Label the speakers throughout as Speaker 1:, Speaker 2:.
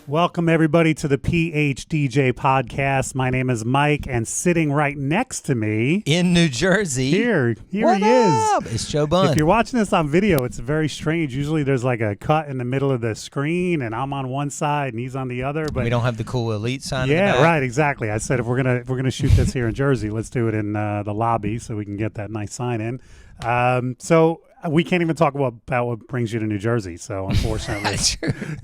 Speaker 1: Welcome, everybody, to the PHDJ podcast. My name is Mike, and sitting right next to me
Speaker 2: in New Jersey.
Speaker 1: Here
Speaker 2: what
Speaker 1: he
Speaker 2: up?
Speaker 1: is.
Speaker 2: It's Joe Bunn.
Speaker 1: If you're watching this on video, it's very strange. Usually there's like a cut in the middle of the screen, and I'm on one side and he's on the other. But
Speaker 2: we don't have the cool elite sign.
Speaker 1: Yeah,
Speaker 2: in the back.
Speaker 1: right, exactly. I said if we're gonna shoot this here in Jersey, let's do it in the lobby so we can get that nice sign in. So we can't even talk about what brings you to New Jersey. So unfortunately,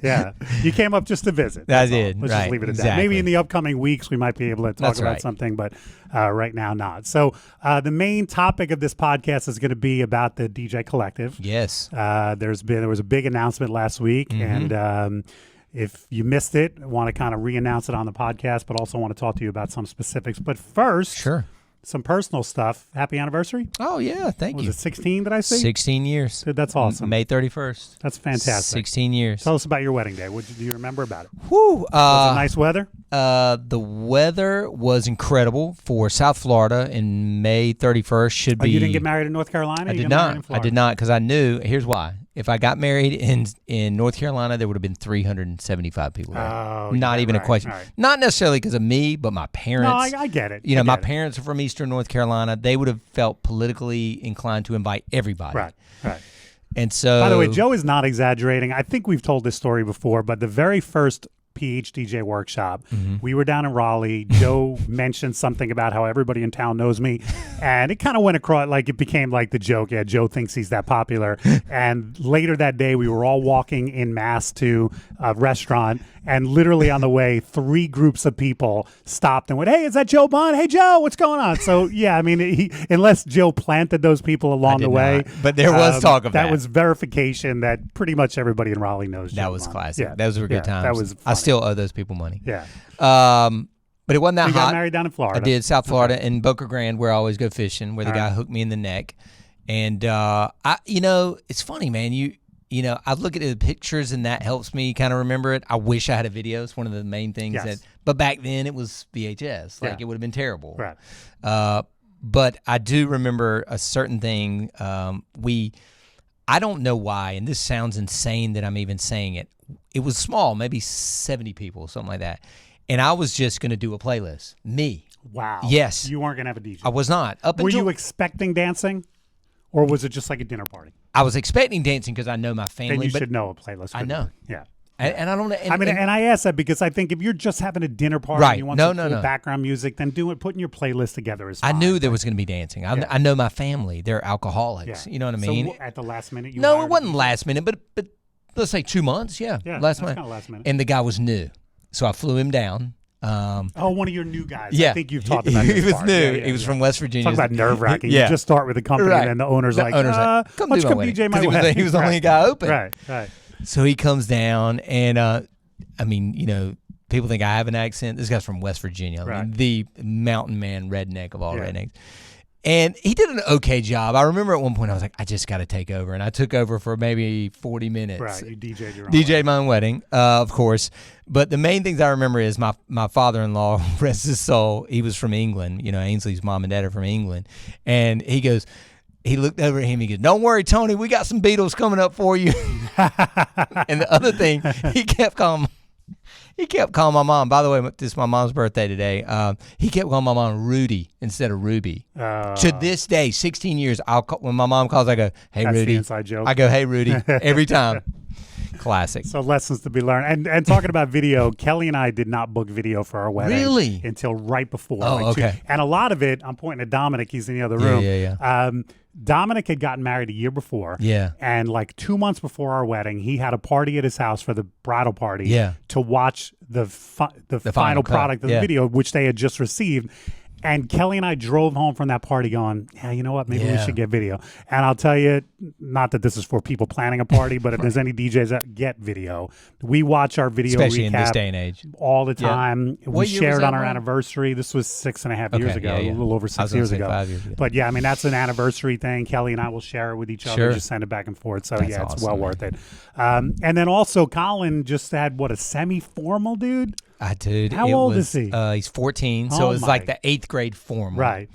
Speaker 1: yeah, you came up just to visit.
Speaker 2: I did.
Speaker 1: Let's
Speaker 2: right,
Speaker 1: just leave it at
Speaker 2: exactly.
Speaker 1: that. Maybe in the upcoming weeks we might be able to talk about something, but right now not. So the main topic of this podcast is going to be about the DJ Collective.
Speaker 2: Yes.
Speaker 1: There was a big announcement last week, and if you missed it, I want to kind of re-announce it on the podcast, but also want to talk to you about some specifics. But first,
Speaker 2: sure.
Speaker 1: Some personal stuff. Happy anniversary.
Speaker 2: Oh, yeah. Thank you.
Speaker 1: Was it 16, did I say?
Speaker 2: 16 years.
Speaker 1: Dude, that's awesome.
Speaker 2: May 31st.
Speaker 1: That's fantastic.
Speaker 2: 16 years.
Speaker 1: Tell us about your wedding day. Do you remember about it?
Speaker 2: Whew.
Speaker 1: Was it nice weather?
Speaker 2: The weather was incredible for South Florida, and May 31st should be.
Speaker 1: You didn't get married in North Carolina?
Speaker 2: I did not. I did not, because I knew. Here's why. If I got married in North Carolina, there would have been 375 people there.
Speaker 1: Oh,
Speaker 2: not even a question.
Speaker 1: Right.
Speaker 2: Not necessarily because of me, but my parents.
Speaker 1: No, I get it.
Speaker 2: You know, my parents are from Eastern North Carolina. They would have felt politically inclined to invite everybody.
Speaker 1: Right.
Speaker 2: And so,
Speaker 1: by the way, Joe is not exaggerating. I think we've told this story before, but the very first PHDJ workshop, we were down in Raleigh. Joe mentioned something about how everybody in town knows me, and it kind of went across, like it became like the joke. Yeah, Joe thinks he's that popular. And later that day, we were all walking in mass to a restaurant, and literally on the way, 3 groups of people stopped and went, "Hey, is that Joe Bunn? Hey, Joe, what's going on?" So yeah, I mean, unless Joe planted those people along the way,
Speaker 2: but there was talk of that.
Speaker 1: That was verification that pretty much everybody in Raleigh knows.
Speaker 2: That
Speaker 1: Joe
Speaker 2: was
Speaker 1: Bunn.
Speaker 2: classic.
Speaker 1: Yeah.
Speaker 2: Those were good times.
Speaker 1: That was funny.
Speaker 2: I still owe those people money.
Speaker 1: Yeah.
Speaker 2: But it wasn't that
Speaker 1: you
Speaker 2: hot.
Speaker 1: Got married down in Florida.
Speaker 2: I did, South Florida, in Boca Grande, where I always go fishing, where the guy hooked me in the neck. And it's funny, man. You know, I look at the pictures, and that helps me kind of remember it. I wish I had a video. It's one of the main things but back then it was VHS. Like it would have been terrible.
Speaker 1: Right.
Speaker 2: But I do remember a certain thing. I don't know why, and this sounds insane that I'm even saying it. It was small, maybe 70 people, something like that. And I was just going to do a playlist. Me.
Speaker 1: Wow.
Speaker 2: Yes.
Speaker 1: You weren't going to have a DJ.
Speaker 2: I was not.
Speaker 1: Were you expecting dancing, or was it just like a dinner party?
Speaker 2: I was expecting dancing because I know my family.
Speaker 1: Then you should know a playlist.
Speaker 2: I know.
Speaker 1: Yeah.
Speaker 2: And I don't know.
Speaker 1: And I ask that because I think if you're just having a dinner party and you want some cool background music, then putting your playlist together is fine.
Speaker 2: I knew there was going to be dancing. I know my family. They're alcoholics. Yeah. You know what I mean?
Speaker 1: So at the last minute,
Speaker 2: No, it wasn't last minute, but let's say 2 months. Yeah, last minute.
Speaker 1: Kind of last minute.
Speaker 2: And the guy was new, so I flew him down.
Speaker 1: One of your new guys.
Speaker 2: Yeah,
Speaker 1: I think you've talked about this.
Speaker 2: He was
Speaker 1: part.
Speaker 2: new.
Speaker 1: Yeah,
Speaker 2: he was from West Virginia.
Speaker 1: Talk about nerve-wracking.
Speaker 2: Yeah.
Speaker 1: You just start with a company, and then the owner's like,
Speaker 2: come
Speaker 1: DJ my wedding.
Speaker 2: He was the only guy open.
Speaker 1: Right.
Speaker 2: So he comes down, and I mean, you know, people think I have an accent. This guy's from West Virginia. I mean, the mountain man redneck of all rednecks. And he did an okay job. I remember at one point I was like, I just got to take over. And I took over for maybe 40 minutes.
Speaker 1: Right, you DJ'd your own
Speaker 2: DJ'd my own wedding, of course. But the main things I remember is my father-in-law, rest his soul, he was from England. You know, Ainsley's mom and dad are from England. And he looked over at him, he goes, "Don't worry, Tony, we got some Beatles coming up for you." And the other thing, he kept calling my mom. By the way, this is my mom's birthday today. He kept calling my mom Rudy instead of Ruby. To this day, 16 years, when my mom calls, I go, "Hey,
Speaker 1: That's
Speaker 2: Rudy."
Speaker 1: the inside joke.
Speaker 2: I go, "Hey, Rudy," every time. Classic.
Speaker 1: So lessons to be learned. And talking about video, Kelly and I did not book video for our wedding.
Speaker 2: Really?
Speaker 1: Until right before.
Speaker 2: Oh, okay.
Speaker 1: And a lot of it, I'm pointing to Dominic, he's in the other room.
Speaker 2: Yeah.
Speaker 1: Dominic had gotten married a year before.
Speaker 2: Yeah.
Speaker 1: And like 2 months before our wedding, he had a party at his house for the bridal party.
Speaker 2: Yeah.
Speaker 1: To watch the final
Speaker 2: cut.
Speaker 1: product of the
Speaker 2: Yeah.
Speaker 1: video, which they had just received. And Kelly and I drove home from that party going, yeah, you know what? Maybe we should get video. And I'll tell you, not that this is for people planning a party, but if there's any DJs that get video, we watch our video
Speaker 2: Especially
Speaker 1: recap
Speaker 2: in this day and age.
Speaker 1: all the time.
Speaker 2: What
Speaker 1: We
Speaker 2: year
Speaker 1: shared
Speaker 2: was
Speaker 1: on
Speaker 2: that,
Speaker 1: our
Speaker 2: Ron?
Speaker 1: anniversary. This was 6.5 years ago,
Speaker 2: yeah.
Speaker 1: a little over
Speaker 2: I
Speaker 1: 6
Speaker 2: was gonna
Speaker 1: years
Speaker 2: say
Speaker 1: ago.
Speaker 2: 5 years ago.
Speaker 1: But yeah, I mean, that's an anniversary thing. Kelly and I will share it with each other,
Speaker 2: Sure.
Speaker 1: just send it back and forth. So
Speaker 2: That's
Speaker 1: yeah, it's
Speaker 2: awesome,
Speaker 1: well
Speaker 2: man.
Speaker 1: worth it. And then also Colin just had, a semi-formal, dude?
Speaker 2: Dude,
Speaker 1: How old is he?
Speaker 2: He's 14, so
Speaker 1: Oh
Speaker 2: it was
Speaker 1: my-
Speaker 2: like the 8th grade formal.
Speaker 1: Right.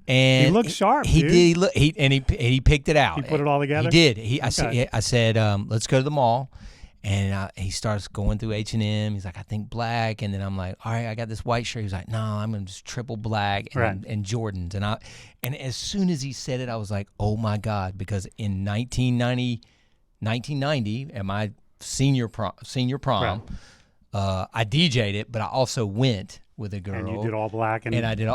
Speaker 2: And
Speaker 1: He looked sharp,
Speaker 2: He
Speaker 1: dude.
Speaker 2: did. He picked it out.
Speaker 1: He put it all together?
Speaker 2: He did.
Speaker 1: Okay.
Speaker 2: I said, let's go to the mall. And he starts going through H&M. He's like, I think black. And then I'm like, all right, I got this white shirt. He's like, no, I'm going to just triple black and Jordans. And as soon as he said it, I was like, oh my God, because in 1990 at my senior prom,
Speaker 1: Right.
Speaker 2: I DJ'd it, but I also went with a girl.
Speaker 1: And you did all black.
Speaker 2: And I did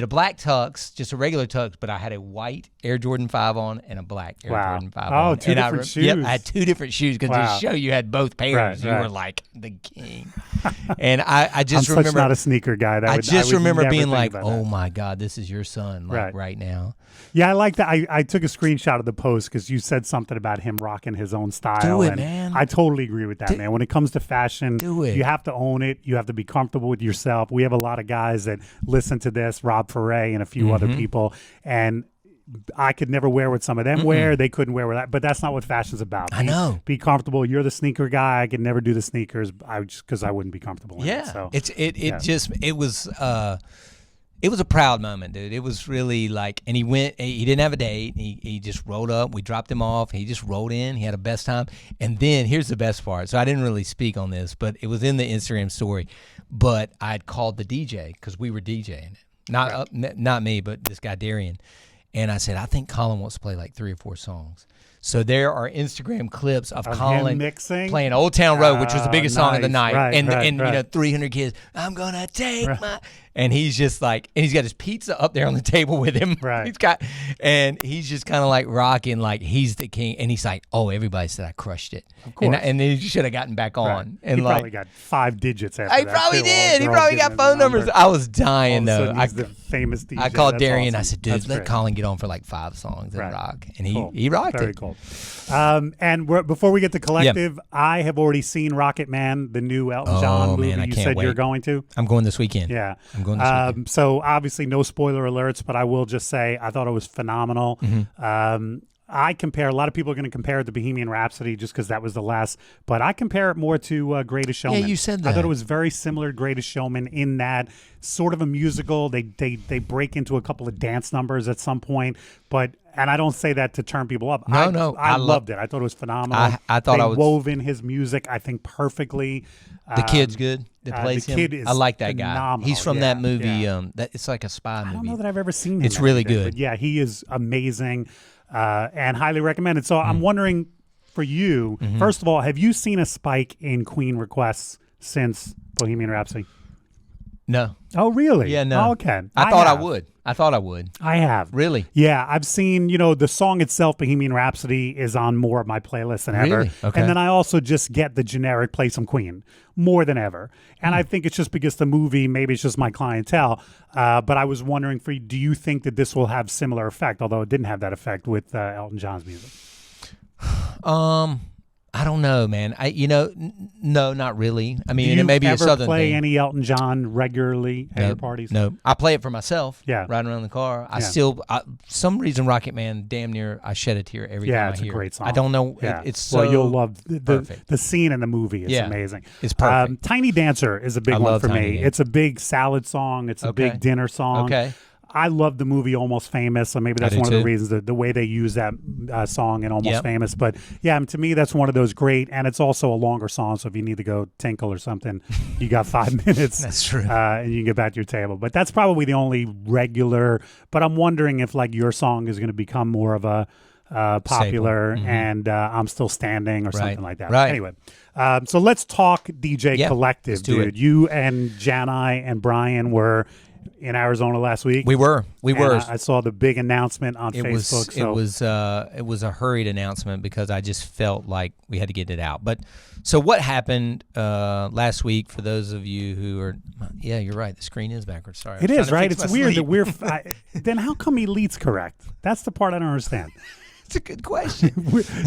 Speaker 2: a black tux, just a regular tux, but I had a white Air Jordan 5 on and a black Air
Speaker 1: Wow.
Speaker 2: Jordan 5
Speaker 1: Oh,
Speaker 2: on.
Speaker 1: two
Speaker 2: And
Speaker 1: different shoes.
Speaker 2: Yep, I had 2 different shoes because
Speaker 1: Wow.
Speaker 2: to show you had both pairs,
Speaker 1: Right,
Speaker 2: you
Speaker 1: right.
Speaker 2: were like the king. And I just
Speaker 1: I'm
Speaker 2: remember
Speaker 1: such not a sneaker guy.
Speaker 2: I just
Speaker 1: would
Speaker 2: remember
Speaker 1: never
Speaker 2: being
Speaker 1: think
Speaker 2: like,
Speaker 1: about
Speaker 2: oh
Speaker 1: that.
Speaker 2: my God, this is your son, like right now.
Speaker 1: Yeah, I like that. I took a screenshot of the post because you said something about him rocking his own style.
Speaker 2: Do it,
Speaker 1: and
Speaker 2: man.
Speaker 1: I totally agree with that, man. When it comes to fashion,
Speaker 2: Do it.
Speaker 1: You have to own it. You have to be comfortable with yourself. We have a lot of guys that listen to this, Rob Foray and a few other people, and I could never wear what some of them wear. They couldn't wear that, but that's not what fashion's about.
Speaker 2: I know.
Speaker 1: Be comfortable. You're the sneaker guy. I could never do the sneakers. Because I wouldn't be comfortable. In it, so.
Speaker 2: It was a proud moment, dude. It was really like, and he didn't have a date. He just rolled up. We dropped him off. He just rolled in. He had a best time. And then here's the best part. So I didn't really speak on this, but it was in the Instagram story. But I had called the DJ because we were DJing it. Not me, but this guy, Darian. And I said, I think Colin wants to play like 3 or 4 songs. So there are Instagram clips of Colin
Speaker 1: mixing?
Speaker 2: playing Old Town Road, which was the biggest song of the
Speaker 1: nice.
Speaker 2: night.
Speaker 1: Right,
Speaker 2: and
Speaker 1: right,
Speaker 2: you
Speaker 1: right.
Speaker 2: know, 300 kids, I'm going to take my... And he's just like, and he's got his pizza up there on the table with him.
Speaker 1: Right.
Speaker 2: And he's just kind of like rocking like he's the king. And he's like, oh, everybody said I crushed it.
Speaker 1: Of course.
Speaker 2: And then he should have gotten back on.
Speaker 1: Right.
Speaker 2: And
Speaker 1: he
Speaker 2: like,
Speaker 1: probably got 5 digits after
Speaker 2: he
Speaker 1: that.
Speaker 2: probably
Speaker 1: too.
Speaker 2: did.
Speaker 1: All
Speaker 2: He
Speaker 1: girls
Speaker 2: probably
Speaker 1: getting
Speaker 2: got
Speaker 1: his
Speaker 2: phone numbers.
Speaker 1: number.
Speaker 2: I was
Speaker 1: All of
Speaker 2: dying
Speaker 1: a
Speaker 2: though.
Speaker 1: sudden, he's the famous DJ.
Speaker 2: I called
Speaker 1: That's
Speaker 2: Darian.
Speaker 1: awesome.
Speaker 2: I said, dude,
Speaker 1: That's
Speaker 2: let
Speaker 1: great.
Speaker 2: Colin get on for like 5 songs and
Speaker 1: Right.
Speaker 2: rock. And
Speaker 1: Cool.
Speaker 2: he rocked
Speaker 1: Very
Speaker 2: it.
Speaker 1: cool. And before we get to Collective, I have already seen Rocket Man, the new Elton John movie.
Speaker 2: Man, I
Speaker 1: you
Speaker 2: can't
Speaker 1: said you're
Speaker 2: wait.
Speaker 1: going to.
Speaker 2: I'm going this weekend.
Speaker 1: Yeah.
Speaker 2: I'm going this weekend.
Speaker 1: So obviously no spoiler alerts, but I will just say I thought it was phenomenal.
Speaker 2: Mm-hmm.
Speaker 1: I compare, a lot of people are going to compare it to Bohemian Rhapsody just because that was the last, but I compare it more to Greatest Showman.
Speaker 2: Yeah, you said
Speaker 1: I
Speaker 2: that.
Speaker 1: thought it was very similar to Greatest Showman in that sort of a musical. They break into a couple of dance numbers at some point, and I don't say that to turn people up. I loved it. I thought it was phenomenal.
Speaker 2: I thought
Speaker 1: they
Speaker 2: I was
Speaker 1: wove in his music, I think, perfectly.
Speaker 2: The kid's good. That plays
Speaker 1: the
Speaker 2: him.
Speaker 1: kid is
Speaker 2: I like that guy.
Speaker 1: phenomenal.
Speaker 2: He's from
Speaker 1: Yeah,
Speaker 2: that movie.
Speaker 1: yeah.
Speaker 2: That it's like a spy movie.
Speaker 1: I don't know that I've ever seen him.
Speaker 2: It's
Speaker 1: in
Speaker 2: really
Speaker 1: anything,
Speaker 2: good.
Speaker 1: But yeah, he is amazing and highly recommended. So
Speaker 2: Mm.
Speaker 1: I'm wondering for you,
Speaker 2: Mm-hmm.
Speaker 1: first of all, have you seen a spike in Queen requests since Bohemian Rhapsody?
Speaker 2: No.
Speaker 1: Oh, really?
Speaker 2: Yeah, no.
Speaker 1: Oh, okay.
Speaker 2: I thought I
Speaker 1: have.
Speaker 2: would. I thought I would.
Speaker 1: I have.
Speaker 2: Really?
Speaker 1: Yeah, I've seen, the song itself, Bohemian Rhapsody, is on more of my playlists than ever.
Speaker 2: Really? Okay.
Speaker 1: And then I also just get the generic play some Queen more than ever. And I think it's just because the movie, maybe it's just my clientele. But I was wondering do you think that this will have similar effect, although it didn't have that effect with Elton John's music?
Speaker 2: I don't know, man. No, not really. I mean,
Speaker 1: Do you
Speaker 2: it may be a
Speaker 1: ever
Speaker 2: southern
Speaker 1: play
Speaker 2: thing.
Speaker 1: any Elton John regularly at your parties?
Speaker 2: No, I play it for myself.
Speaker 1: Yeah.
Speaker 2: Riding around the car. I
Speaker 1: Yeah.
Speaker 2: still, some reason, Rocket Man, damn near, I shed a tear every
Speaker 1: Yeah,
Speaker 2: time I
Speaker 1: it's a
Speaker 2: hear.
Speaker 1: great song.
Speaker 2: I don't know.
Speaker 1: Yeah.
Speaker 2: It's so.
Speaker 1: well, you'll love
Speaker 2: perfect.
Speaker 1: the scene in the movie. It's
Speaker 2: Yeah.
Speaker 1: amazing.
Speaker 2: It's perfect.
Speaker 1: Tiny Dancer is a big
Speaker 2: I
Speaker 1: one
Speaker 2: love
Speaker 1: for
Speaker 2: Tiny
Speaker 1: me.
Speaker 2: Dancer.
Speaker 1: It's a big salad song. It's a
Speaker 2: Okay.
Speaker 1: big dinner song.
Speaker 2: Okay.
Speaker 1: I love the movie Almost Famous, so maybe that's
Speaker 2: do
Speaker 1: one of the
Speaker 2: too.
Speaker 1: reasons, the way they use that song in Almost
Speaker 2: Yep.
Speaker 1: Famous. But yeah, to me, that's one of those great, and it's also a longer song, so if you need to go tinkle or something, you got 5 minutes.
Speaker 2: That's true.
Speaker 1: And you can get back to your table. But that's probably the only regular, but I'm wondering if like your song is going to become more of a popular and I'm Still Standing or something like that.
Speaker 2: Right.
Speaker 1: Anyway, so let's talk DJ
Speaker 2: Yeah,
Speaker 1: Collective,
Speaker 2: let's do
Speaker 1: dude.
Speaker 2: it.
Speaker 1: You and Janai and Brian were in Arizona last week.
Speaker 2: We were.
Speaker 1: I saw the big announcement on Facebook.
Speaker 2: It was a hurried announcement because I just felt like we had to get it out. But so what happened last week? For those of you who are, you're right. The screen is backwards. Sorry,
Speaker 1: it is right. It's weird that we're. Then how come Elite's correct? That's the part I don't understand.
Speaker 2: It's a good question.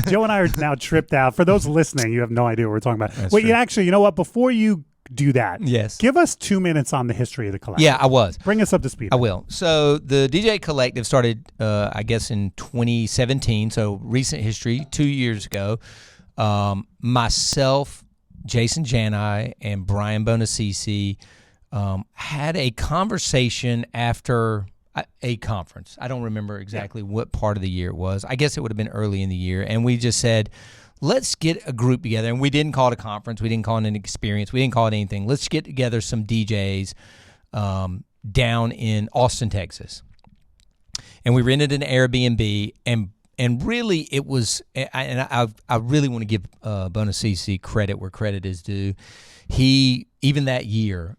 Speaker 1: Joe and I are now tripped out. For those listening, you have no idea what we're talking about.
Speaker 2: That's
Speaker 1: Wait,
Speaker 2: true.
Speaker 1: actually, you know what? Before you do that,
Speaker 2: yes,
Speaker 1: give us 2 minutes on the history of the collective.
Speaker 2: Yeah, I was.
Speaker 1: Bring us up to speed.
Speaker 2: I will. So the DJ Collective started, I guess, in 2017. So recent history, 2 years ago. Myself, Jason Janai, and Brian Bonacisi had a conversation after a conference. I don't remember exactly what part of the year it was. I guess it would have been early in the year. And we just said, let's get a group together. And we didn't call it a conference. We didn't call it an experience. We didn't call it anything. Let's get together some DJs down in Austin, Texas. And we rented an Airbnb. And really it was, and I really want to give Bonacisi credit where credit is due. He, even that year,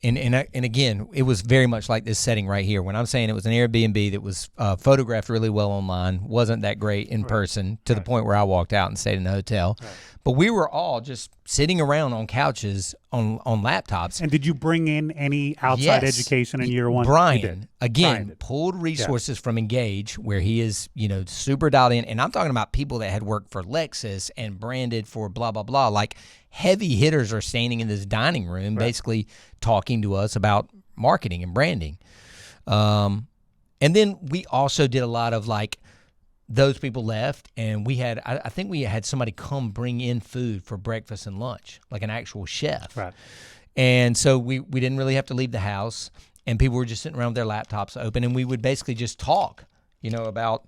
Speaker 2: and again, it was very much like this setting right here. When I'm saying it was an Airbnb that was photographed really well online, wasn't that great in person to the point where I walked out and stayed in the hotel. Right. But we were all just sitting around on couches on laptops.
Speaker 1: And did you bring in any outside education in year one?
Speaker 2: Brian, again, pulled resources from Engage, where he is, super dialed in. And I'm talking about people that had worked for Lexus and branded for blah, blah, blah. Like heavy hitters are standing in this dining room basically talking to us about marketing and branding. And then we also did a lot of those people left, and we had, I think we had somebody come bring in food for breakfast and lunch, like an actual chef.
Speaker 1: Right.
Speaker 2: And so we didn't really have to leave the house, and people were just sitting around with their laptops open, and we would basically just talk, about,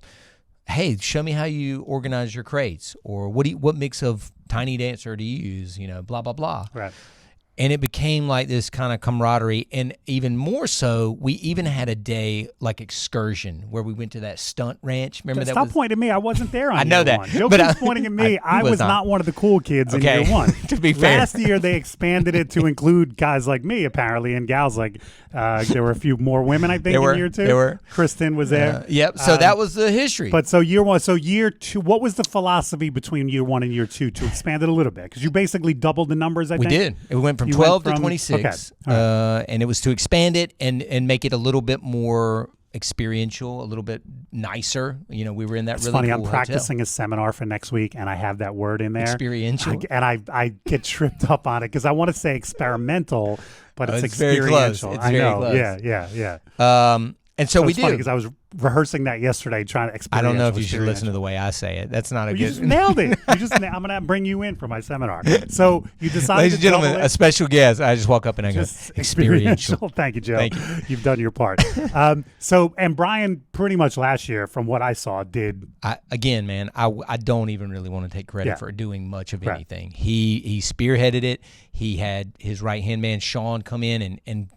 Speaker 2: hey, show me how you organize your crates, or what mix of Tiny Dancer do you use, blah, blah, blah.
Speaker 1: Right.
Speaker 2: And it became like this kind of camaraderie. And even more so, we even had a day excursion where we went to that stunt ranch. Remember that?
Speaker 1: Stop pointing at me. I wasn't there on
Speaker 2: I know
Speaker 1: year
Speaker 2: that.
Speaker 1: one. Joe
Speaker 2: But
Speaker 1: keeps pointing at me. I was not one of the cool kids in year one.
Speaker 2: To be fair.
Speaker 1: Last year, they expanded it to include guys like me, apparently, and gals like, there were a few more women, I think, in year two.
Speaker 2: There were.
Speaker 1: Kristen was there.
Speaker 2: Yep. So that was the history.
Speaker 1: But so year one, so year two, what was the philosophy between year one and year two to expand it a little bit? Because you basically doubled the numbers, I think.
Speaker 2: We did. It went from 12 to 26.
Speaker 1: Okay. Right.
Speaker 2: And it was to expand it and make it a little bit more experiential, a little bit nicer. We were in that
Speaker 1: it's
Speaker 2: really
Speaker 1: funny.
Speaker 2: cool
Speaker 1: I'm
Speaker 2: hotel.
Speaker 1: practicing a seminar for next week, and I have that word in there.
Speaker 2: Experiential.
Speaker 1: I get tripped up on it because I want to say experimental, but it's experiential.
Speaker 2: Very close. It's very close.
Speaker 1: Yeah.
Speaker 2: And so we
Speaker 1: it's funny
Speaker 2: do.
Speaker 1: because I was rehearsing that yesterday, trying to explain.
Speaker 2: I don't know if you should listen to the way I say it. That's not a good.
Speaker 1: You just nailed it. I'm going to bring you in for my seminar. So you decided,
Speaker 2: ladies and gentlemen, a special guest. I just walk up and I go, experiential.
Speaker 1: Thank you, Joe.
Speaker 2: Thank you.
Speaker 1: You've done your part. And Brian, pretty much last year, from what I saw, did.
Speaker 2: I don't even really want to take credit for doing much of anything. He spearheaded it. He had his right hand man Sean come in and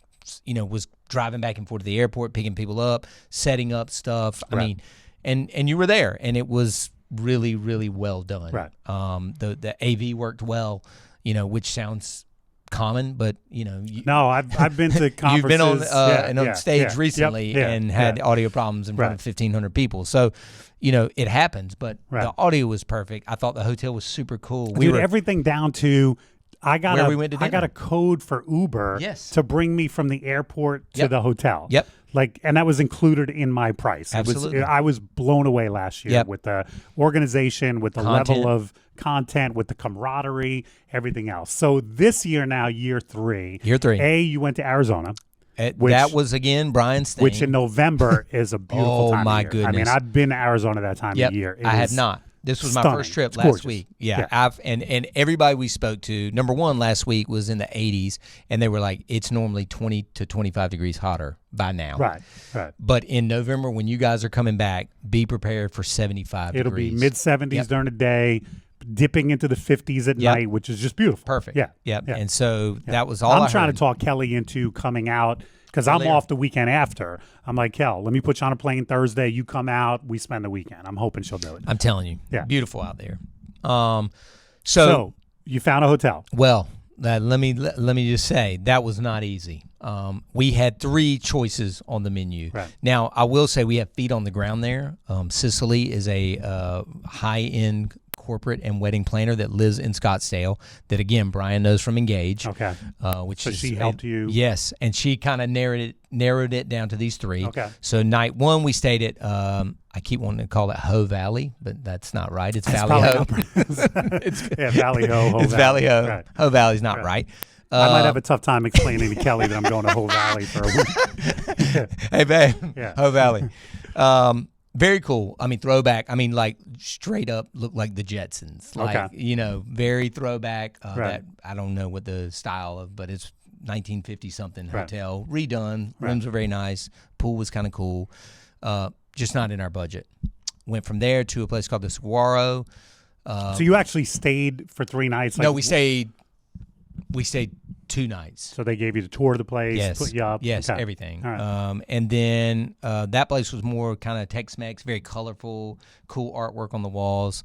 Speaker 2: was driving back and forth to the airport, picking people up, setting up stuff. I mean, and you were there, and it was really, really well done.
Speaker 1: Right.
Speaker 2: The AV worked well, which sounds common, but
Speaker 1: no, I've been to conferences.
Speaker 2: You've been on stage recently and had audio problems in front of 1,500 people. So, it happens, but the audio was perfect. I thought the hotel was super cool.
Speaker 1: Dude, everything down to. I got a code for Uber to bring me from the airport to the hotel.
Speaker 2: Yep.
Speaker 1: And that was included in my price.
Speaker 2: Absolutely.
Speaker 1: I was blown away last year with the organization, with the level of content, with the camaraderie, everything else. So this year now, year three. You went to Arizona.
Speaker 2: That was, again, Brian's thing.
Speaker 1: Which in November is a beautiful time of year.
Speaker 2: Oh, my goodness.
Speaker 1: I mean, I've been to Arizona that time of year.
Speaker 2: I have not. This was
Speaker 1: stunning.
Speaker 2: My first trip
Speaker 1: it's
Speaker 2: last
Speaker 1: gorgeous.
Speaker 2: week. Yeah. And everybody we spoke to, number one, last week was in the 80s, and they were like, it's normally 20 to 25 degrees hotter by now.
Speaker 1: Right.
Speaker 2: But in November, when you guys are coming back, be prepared for 75
Speaker 1: It'll
Speaker 2: degrees.
Speaker 1: It'll be mid-70s during the day, dipping into the 50s at night, which is just beautiful.
Speaker 2: Perfect.
Speaker 1: Yeah.
Speaker 2: And so that was all
Speaker 1: I'm trying to talk Kelly into coming out. Because I'm off the weekend after. I'm like, Kel, let me put you on a plane Thursday. You come out. We spend the weekend. I'm hoping she'll do it.
Speaker 2: I'm telling you. Yeah. Beautiful out there.
Speaker 1: So you found a hotel.
Speaker 2: Well, let me just say that was not easy. We had 3 choices on the menu.
Speaker 1: Right.
Speaker 2: Now, I will say we have feet on the ground there. Sicily is a high-end corporate and wedding planner that lives in Scottsdale that, again, Brian knows from Engage.
Speaker 1: Okay.
Speaker 2: Which
Speaker 1: so she helped you?
Speaker 2: Yes, and she kind of narrowed it down to these 3.
Speaker 1: Okay.
Speaker 2: So night 1 we stayed at, I keep wanting to call it Ho Valley, but that's not right. It's
Speaker 1: That's
Speaker 2: Valley Ho.
Speaker 1: Yeah, Valley Ho.
Speaker 2: It's Valley Ho.
Speaker 1: Right.
Speaker 2: Ho Valley's not right.
Speaker 1: I might have a tough time explaining to Kelly that I'm going to Ho Valley for a week.
Speaker 2: Hey, babe.
Speaker 1: Yeah.
Speaker 2: Ho Valley. Very cool. I mean, throwback. I mean, like straight up look like the Jetsons. Like, very throwback. That I don't know what the style of, but it's 1950 something hotel. Redone. Rooms were very nice. Pool was kind of cool. Just not in our budget. Went from there to a place called the Saguaro.
Speaker 1: So you actually stayed for 3 nights?
Speaker 2: No, we stayed 2 nights.
Speaker 1: So they gave you the tour of the place, put you up?
Speaker 2: Yes,
Speaker 1: okay.
Speaker 2: everything.
Speaker 1: All right.
Speaker 2: And then that place was more kind of Tex-Mex, very colorful, cool artwork on the walls.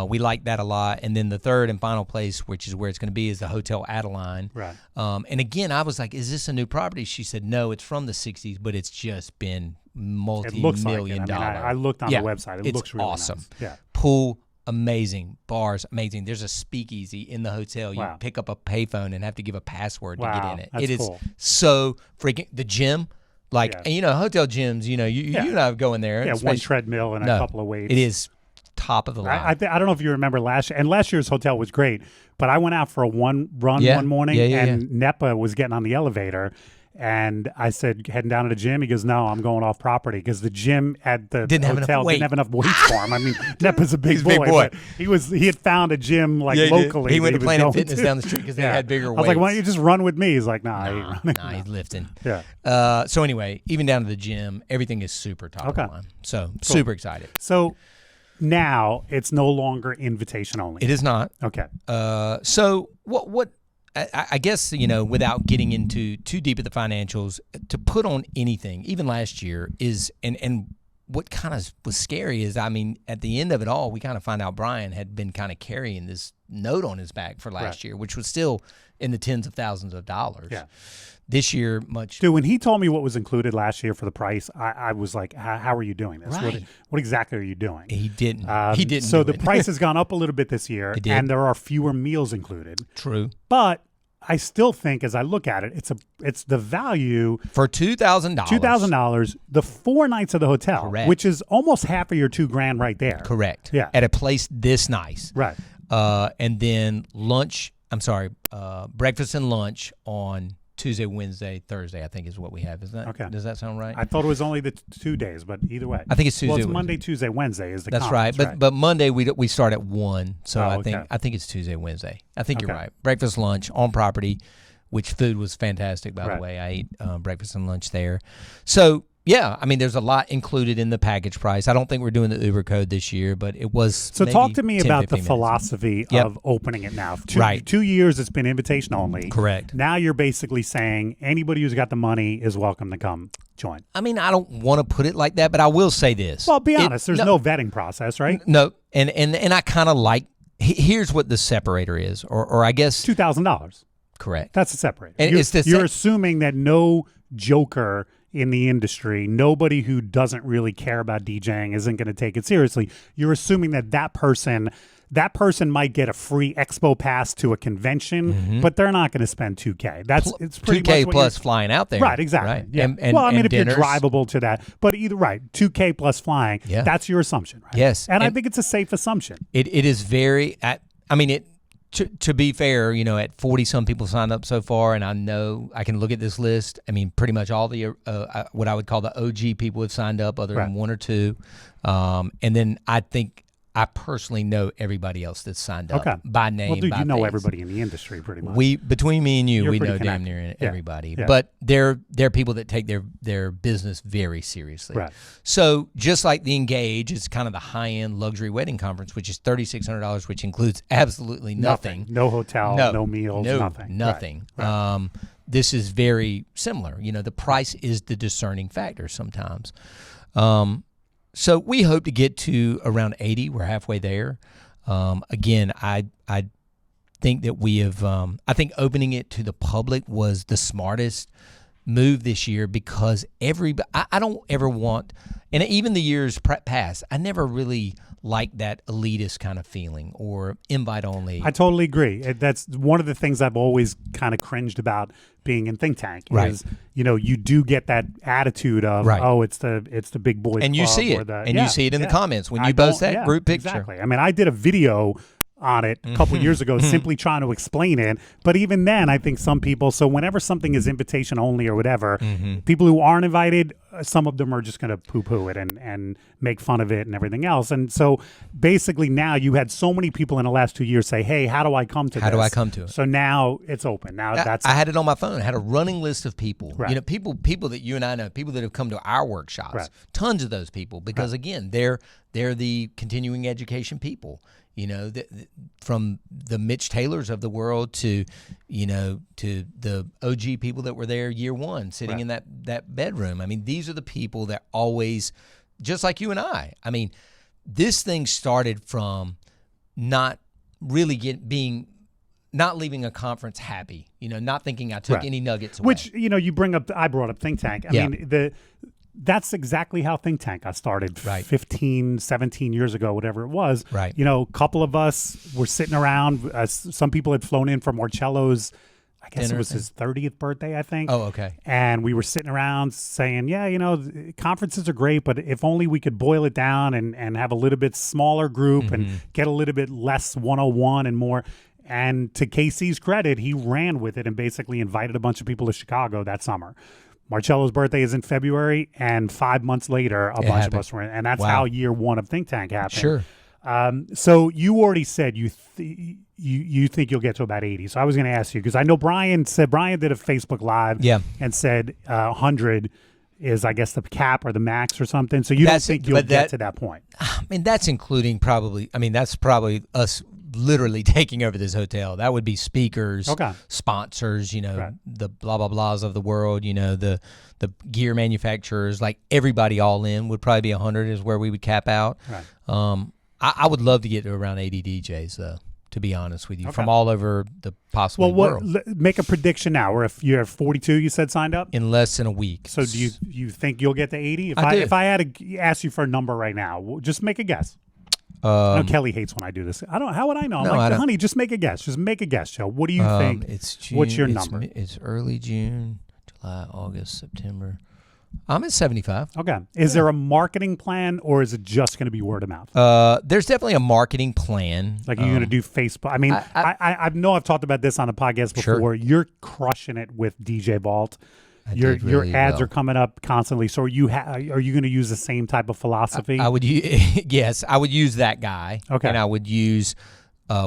Speaker 2: We liked that a lot. And then the third and final place, which is where it's going to be, is the Hotel Adeline.
Speaker 1: Right.
Speaker 2: And again, I was like, is this a new property? She said, no, it's from the 60s, but it's just been multi-million dollar.
Speaker 1: I looked on the website. It looks really
Speaker 2: awesome.
Speaker 1: Nice. Yeah.
Speaker 2: Pool, amazing. Bars, amazing. There's a speakeasy in the hotel. You pick up a payphone and have to give a password to get in it.
Speaker 1: That's
Speaker 2: it is
Speaker 1: cool.
Speaker 2: so freaking, the gym, like, and, hotel gyms, you and I go in there.
Speaker 1: Yeah, one treadmill and a couple of weights.
Speaker 2: It is top of the line.
Speaker 1: I don't know if you remember last year, and last year's hotel was great, but I went out for a one morning, and Nepa was getting on the elevator, and I said, heading down to the gym. He goes, no, I'm going off property, because the gym at the hotel didn't have enough weights for him. I mean, Nepa's a big boy. But he had found a gym locally.
Speaker 2: He went to Planet Fitness down the street because they had bigger weights.
Speaker 1: I was like, why don't you just run with me? He's like, nah, I ain't running.
Speaker 2: Nah, he's lifting.
Speaker 1: Yeah.
Speaker 2: So anyway, even down to the gym, everything is super top of the line. So super excited.
Speaker 1: So now it's no longer invitation only.
Speaker 2: It is not.
Speaker 1: Okay.
Speaker 2: So what I guess, without getting into too deep at the financials, to put on anything, even last year, is and what kind of was scary is, I mean, at the end of it all, we kind of find out Brian had been kind of carrying this note on his back for last year, which was still in the tens of thousands of dollars. Yeah. This year,
Speaker 1: Dude, when he told me what was included last year for the price, I was like, how are you doing this?
Speaker 2: Right.
Speaker 1: What exactly are you doing?
Speaker 2: He didn't. He didn't.
Speaker 1: So the price has gone up a little bit this year, and there are fewer meals included.
Speaker 2: True.
Speaker 1: But I still think, as I look at it, it's the value
Speaker 2: for $2,000.
Speaker 1: $2,000, the 4 nights of the hotel, which is almost half of your $2,000 right there.
Speaker 2: Correct.
Speaker 1: Yeah.
Speaker 2: At a place this nice.
Speaker 1: Right.
Speaker 2: And then breakfast and lunch on Tuesday, Wednesday, Thursday, I think is what we have. Isn't that okay? Does that sound right?
Speaker 1: I thought it was only the 2 days, but either way.
Speaker 2: I think it's Tuesday.
Speaker 1: Well, it's Monday, Tuesday, Wednesday is the
Speaker 2: That's right. But Monday we start at 1. So I think it's Tuesday, Wednesday. I think you're right. Breakfast, lunch on property, which food was fantastic, by the way. I ate breakfast and lunch there. So yeah, I mean, there's a lot included in the package price. I don't think we're doing the Uber code this year, but it was.
Speaker 1: So talk to me about the philosophy of opening it now. 2 years, it's been invitation only.
Speaker 2: Correct.
Speaker 1: Now you're basically saying anybody who's got the money is welcome to come join.
Speaker 2: I mean, I don't want to put it like that, but I will say this.
Speaker 1: Well, be honest. There's no vetting process, right?
Speaker 2: No, and I kind of like. Here's what the separator is, or I guess
Speaker 1: $2,000.
Speaker 2: Correct.
Speaker 1: That's the separator.
Speaker 2: And
Speaker 1: you're assuming that no joker in the industry, nobody who doesn't really care about DJing isn't going to take it seriously. You're assuming that person might get a free expo pass to a convention, but they're not going to spend $2K. It's pretty
Speaker 2: $2K
Speaker 1: much
Speaker 2: plus flying out there.
Speaker 1: Right, exactly.
Speaker 2: Right.
Speaker 1: Yeah.
Speaker 2: Well,
Speaker 1: I mean, if
Speaker 2: dinners.
Speaker 1: you're drivable to that, but $2K plus flying, that's your assumption, right?
Speaker 2: Yes.
Speaker 1: And I think it's a safe assumption.
Speaker 2: It is very, to be fair, at 40-some people signed up so far, and I know I can look at this list. I mean, pretty much all the what I would call the OG people have signed up, other than 1 or 2. And then I think I personally know everybody else that's signed up by name.
Speaker 1: Well, dude,
Speaker 2: by
Speaker 1: you know
Speaker 2: face.
Speaker 1: Everybody in the industry pretty much.
Speaker 2: Between me and you, we know
Speaker 1: connected.
Speaker 2: damn near everybody.
Speaker 1: Yeah.
Speaker 2: But they're people that take their business very seriously.
Speaker 1: Right.
Speaker 2: So just like the Engage is kind of the high-end luxury wedding conference, which is $3,600, which includes absolutely nothing.
Speaker 1: No hotel, no meals, nothing.
Speaker 2: Nothing.
Speaker 1: Right.
Speaker 2: This is very similar. The price is the discerning factor sometimes. So we hope to get to around 80. We're halfway there. Again, I think that we have. I think opening it to the public was the smartest move this year because I don't ever want, and even the years past, I never really like that elitist kind of feeling or invite only.
Speaker 1: I totally agree. That's one of the things I've always kind of cringed about being in think tank is, you do get that attitude of, oh, it's the big boys
Speaker 2: and
Speaker 1: club
Speaker 2: you see it, you see it in the comments when you post that group picture.
Speaker 1: Exactly. I mean, I did a video on it a couple of years ago simply trying to explain it, but even then I think some people, so whenever something is invitation only or whatever, people who aren't invited, some of them are just going to poo-poo it and make fun of it and everything else. And so basically now you had so many people in the last 2 years say, hey, how do I come to this?
Speaker 2: How do I come to it?
Speaker 1: So now it's open. Now
Speaker 2: I had it on my phone. I had a running list of people,
Speaker 1: Right.
Speaker 2: people that you and I know, people that have come to our workshops,
Speaker 1: Right.
Speaker 2: tons of those people, because again, they're the continuing education people. From the Mitch Taylors of the world to the OG people that were there year one sitting in that bedroom. I mean, these are the people that always, just like you and I. I mean, this thing started from not really not leaving a conference happy, not thinking I took any nuggets away.
Speaker 1: Which, I brought up Think Tank. I mean, that's exactly how Think Tank got started 15, 17 years ago, whatever it was.
Speaker 2: Right.
Speaker 1: A couple of us were sitting around. Some people had flown in from Marcello's, I guess it was his 30th birthday, I think.
Speaker 2: Oh, okay.
Speaker 1: And we were sitting around saying, conferences are great, but if only we could boil it down and have a little bit smaller group and get a little bit less 101 and more. And to Casey's credit, he ran with it and basically invited a bunch of people to Chicago that summer. Marcello's birthday is in February, and 5 months later, a bunch of us were in. And that's how year one of Think Tank happened.
Speaker 2: Sure.
Speaker 1: So you already said you think you'll get to about 80. So I was going to ask you, because I know Brian did a Facebook Live and said 100 is, I guess, the cap or the max or something. So you don't think you'll get to that point?
Speaker 2: I mean, that's including that's probably us literally taking over this hotel. That would be speakers, sponsors, the blah blah blahs of the world, the gear manufacturers, like everybody all in would probably be 100 is where we would cap out. Right. I would love to get to around 80 DJs though, to be honest with you, from all over the possible world.
Speaker 1: Make a prediction now. Or if you have 42, you said signed up in
Speaker 2: less than a week.
Speaker 1: So do you think you'll get to 80? If I had to ask you for a number right now, just make a guess. I know Kelly hates when I do this. How would I know? I'm honey, just make a guess. Just make a guess, Joe. What do you think?
Speaker 2: It's June.
Speaker 1: What's your number?
Speaker 2: It's early June, July, August, September. I'm at 75.
Speaker 1: Okay. Is there a marketing plan, or is it just going to be word of mouth?
Speaker 2: There's definitely a marketing plan.
Speaker 1: Like you're going to do Facebook. I mean, I know I've talked about this on the podcast before. Sure. You're crushing it with DJ Vault. Your ads are coming up constantly. So are you going to use the same type of philosophy?
Speaker 2: I would yes, I would use that guy. Okay. And I would use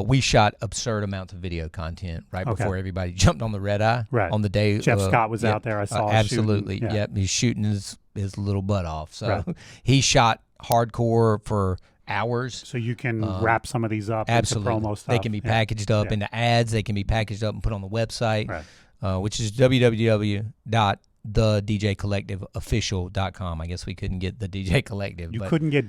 Speaker 2: we shot absurd amounts of video content before everybody jumped on the red eye on the day.
Speaker 1: Jeff Scott was out there. I saw
Speaker 2: absolutely.
Speaker 1: Shooting.
Speaker 2: Yep, he's shooting his little butt off. So he shot hardcore for hours.
Speaker 1: So you can wrap some of these up
Speaker 2: into
Speaker 1: promo stuff.
Speaker 2: They can be packaged up into ads. They can be packaged up and put on the website. Right. Which is www.thedjcollectiveofficial.com. I guess we couldn't get the DJ Collective.
Speaker 1: You couldn't get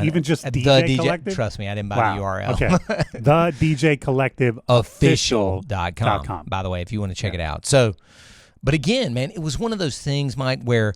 Speaker 1: even just DJ Collective?
Speaker 2: Trust me, I didn't buy the URL.
Speaker 1: Okay. The DJ Collective
Speaker 2: official.com. By the way, if you want to check it out. So, but again, man, it was one of those things, Mike, where,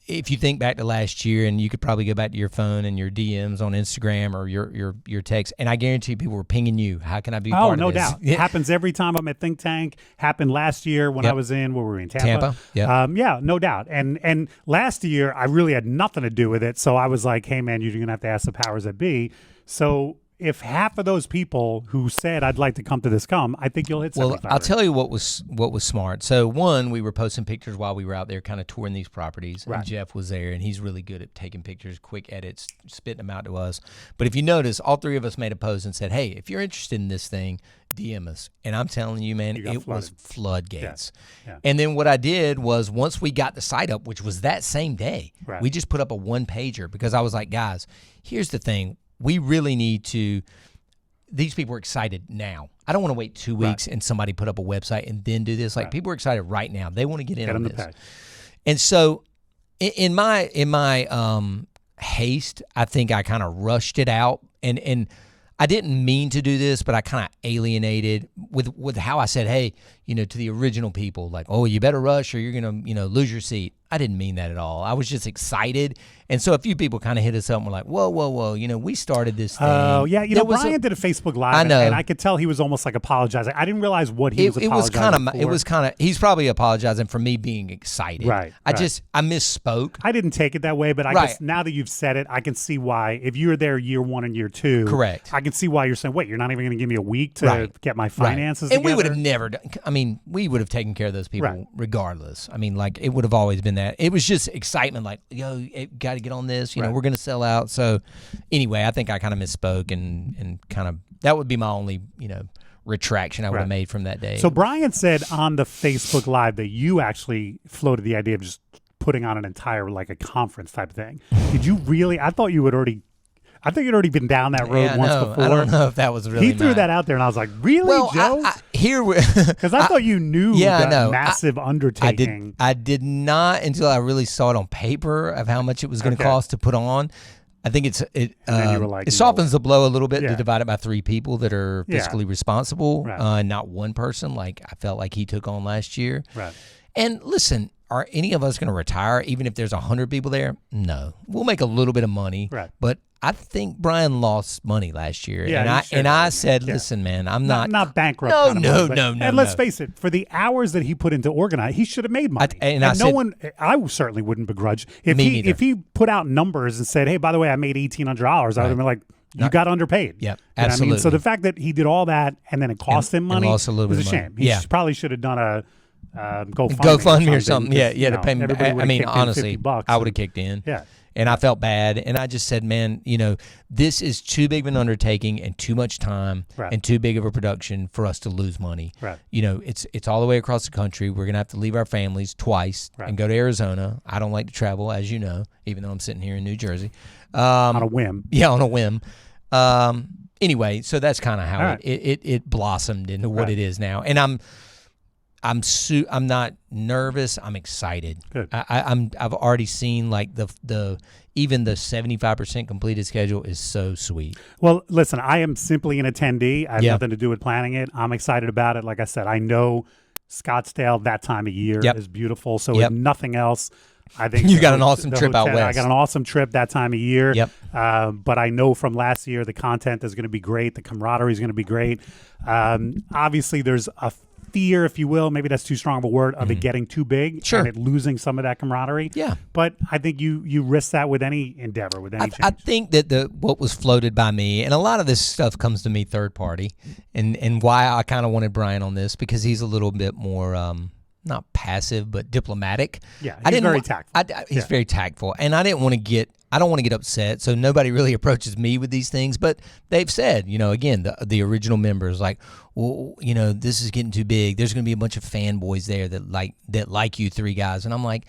Speaker 2: if you think back to last year, and you could probably go back to your phone and your DMs on Instagram or your text, and I guarantee people were pinging you. How can I be part of this?
Speaker 1: Oh, no doubt. It happens every time I'm at Think Tank. Happened last year when I was in, where we were in Tampa. Yeah, no doubt. And last year, I really had nothing to do with it. So I was like, hey, man, you're going to have to ask the powers that be. So if half of those people who said I'd like to come to this I think you'll hit 75.
Speaker 2: Well, I'll tell you what was smart. So one, we were posting pictures while we were out there kind of touring these properties. Right. And Jeff was there, and he's really good at taking pictures, quick edits, spitting them out to us. But if you notice, all three of us made a post and said, hey, if you're interested in this thing, DM us. And I'm telling you, man, it was floodgates. Yeah. And then what I did was, once we got the site up, which was that same day, we just put up a one-pager, because I was like, guys, here's the thing. We really need to – these people are excited now. I don't want to wait 2 weeks and somebody put up a website and then do this. Like, people are excited right now. They want to get in on this. And so in my haste, I think I kind of rushed it out. And I didn't mean to do this, but I kind of alienated with how I said, hey, to the original people, like, oh, you better rush or you're going to, lose your seat. I didn't mean that at all. I was just excited. And so a few people kind of hit us up and were like, whoa, we started this thing.
Speaker 1: Oh, yeah. Brian did a Facebook Live.
Speaker 2: I know.
Speaker 1: And I could tell he was almost like apologizing. I didn't realize what he was apologizing for.
Speaker 2: It was kind of, he's probably apologizing for me being excited.
Speaker 1: Right.
Speaker 2: I misspoke.
Speaker 1: I didn't take it that way, but I guess now that you've said it, I can see why. If you were there year 1 and year 2.
Speaker 2: Correct.
Speaker 1: I can see why you're saying, wait, you're not even going to give me a week to get my finances
Speaker 2: And
Speaker 1: together?
Speaker 2: we would have never done, we would have taken care of those people regardless. It would have always been that. It was just excitement, like, yo, got to get on this. We're going to sell out. So anyway, I think I kind of misspoke and kind of, that would be my only, retraction I would have made from that day.
Speaker 1: So Brian said on the Facebook Live that you actually floated the idea of just putting on an entire, like a conference type thing. Did you really? I thought you'd already been down that road once before.
Speaker 2: I don't know if that was really.
Speaker 1: He threw that out there, and I was like, "Really, Joe?" Because I thought you knew that massive undertaking.
Speaker 2: I did not until I really saw it on paper of how much it was going to cost to put on. I think it softens the blow a little bit to divide it by 3 people that are fiscally responsible, not one person like I felt like he took on last year.
Speaker 1: Right.
Speaker 2: And listen, are any of us going to retire even if there's 100 people there? No. We'll make a little bit of money, but I think Brian lost money last year.
Speaker 1: Yeah,
Speaker 2: I said, listen, man, I'm not
Speaker 1: bankrupt. No. And let's face it, for the hours that he put into organize, he should have made money. I certainly wouldn't begrudge if he put out numbers and said, hey, by the way, I made $1,800. I would have been like, you got underpaid.
Speaker 2: Yeah, absolutely.
Speaker 1: So the fact that he did all that and then it cost him money
Speaker 2: was a
Speaker 1: shame. He probably should have done a
Speaker 2: GoFundMe or something. To pay me. Honestly, I would have kicked in.
Speaker 1: Yeah.
Speaker 2: And I felt bad, and I just said, man, this is too big of an undertaking and too much time and too big of a production for us to lose money.
Speaker 1: Right.
Speaker 2: It's all the way across the country. We're going to have to leave our families twice and go to Arizona. I don't like to travel, as you know, even though I'm sitting here in New Jersey.
Speaker 1: On a whim.
Speaker 2: Yeah, on a whim. Anyway, so that's kind of how it blossomed into what it is now. And I'm not nervous. I'm excited.
Speaker 1: Good.
Speaker 2: I've already seen like even the 75% completed schedule is so sweet.
Speaker 1: Well, listen, I am simply an attendee. I have nothing to do with planning it. I'm excited about it. Like I said, I know Scottsdale that time of year is beautiful. So if nothing else, I think
Speaker 2: you got an awesome trip out west.
Speaker 1: I got an awesome trip that time of year.
Speaker 2: Yep.
Speaker 1: But I know from last year the content is going to be great. The camaraderie is going to be great. Obviously, there's a fear, if you will, maybe that's too strong of a word, of it getting too big and it losing some of that camaraderie.
Speaker 2: Yeah.
Speaker 1: But I think you risk that with any endeavor, with any change.
Speaker 2: I think that what was floated by me, and a lot of this stuff comes to me third party, and why I kind of wanted Brian on this, because he's a little bit more not passive but diplomatic.
Speaker 1: Yeah, he's very tactful.
Speaker 2: He's very tactful, and I don't want to get upset, so nobody really approaches me with these things. But they've said, again, the original members, like, well, this is getting too big. There's going to be a bunch of fanboys there that like you 3 guys, and I'm like,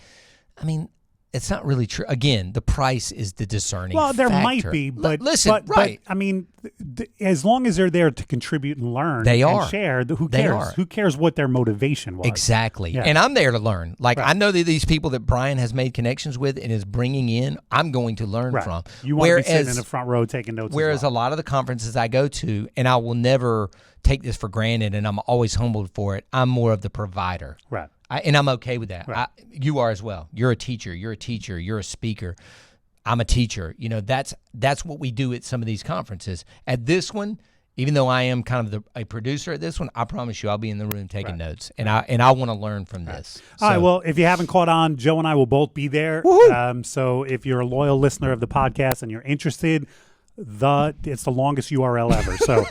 Speaker 2: it's not really true. Again, the price is the discerning factor.
Speaker 1: Well, there might be, but
Speaker 2: right.
Speaker 1: But, as long as they're there to contribute and learn and share, who cares? Who cares what their motivation was?
Speaker 2: Exactly.
Speaker 1: Yeah.
Speaker 2: And I'm there to learn. Like, I know that these people that Brian has made connections with and is bringing in, I'm going to learn from.
Speaker 1: You want to be sitting in the front row taking notes.
Speaker 2: Whereas a lot of the conferences I go to, and I will never take this for granted, and I'm always humbled for it, I'm more of the provider.
Speaker 1: Right.
Speaker 2: And I'm okay with that.
Speaker 1: Right.
Speaker 2: You are as well. You're a teacher. You're a speaker. I'm a teacher. That's what we do at some of these conferences. At this one, even though I am kind of a producer at this one, I promise you I'll be in the room taking notes, and I want to learn from this.
Speaker 1: All right. Well, if you haven't caught on, Joe and I will both be there. So if you're a loyal listener of the podcast and you're interested, it's the longest URL ever. So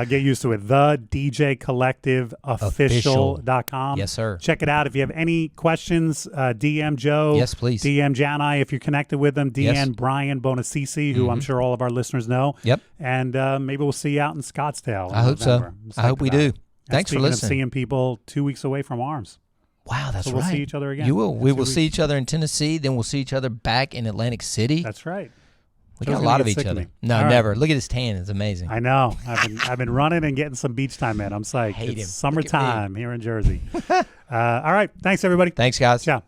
Speaker 1: get used to it. The DJ Collective Official.com.
Speaker 2: Yes, sir.
Speaker 1: Check it out. If you have any questions, DM Joe.
Speaker 2: Yes, please.
Speaker 1: DM Janai if you're connected with them. DM Brian Bonacisi, who I'm sure all of our listeners know.
Speaker 2: Yep.
Speaker 1: And maybe we'll see you out in Scottsdale.
Speaker 2: I hope so. I hope we do. Thanks for listening.
Speaker 1: Seeing people 2 weeks away from ARMS.
Speaker 2: Wow, that's
Speaker 1: so we'll see each other again.
Speaker 2: You will. We will see each other in Tennessee. Then we'll see each other back in Atlantic City.
Speaker 1: That's right.
Speaker 2: We got a lot of each other. No, never. Look at his tan. It's amazing.
Speaker 1: I know. I've been running and getting some beach time in. I'm psyched. It's summertime here in Jersey. All right. Thanks, everybody.
Speaker 2: Thanks, guys.
Speaker 1: Ciao.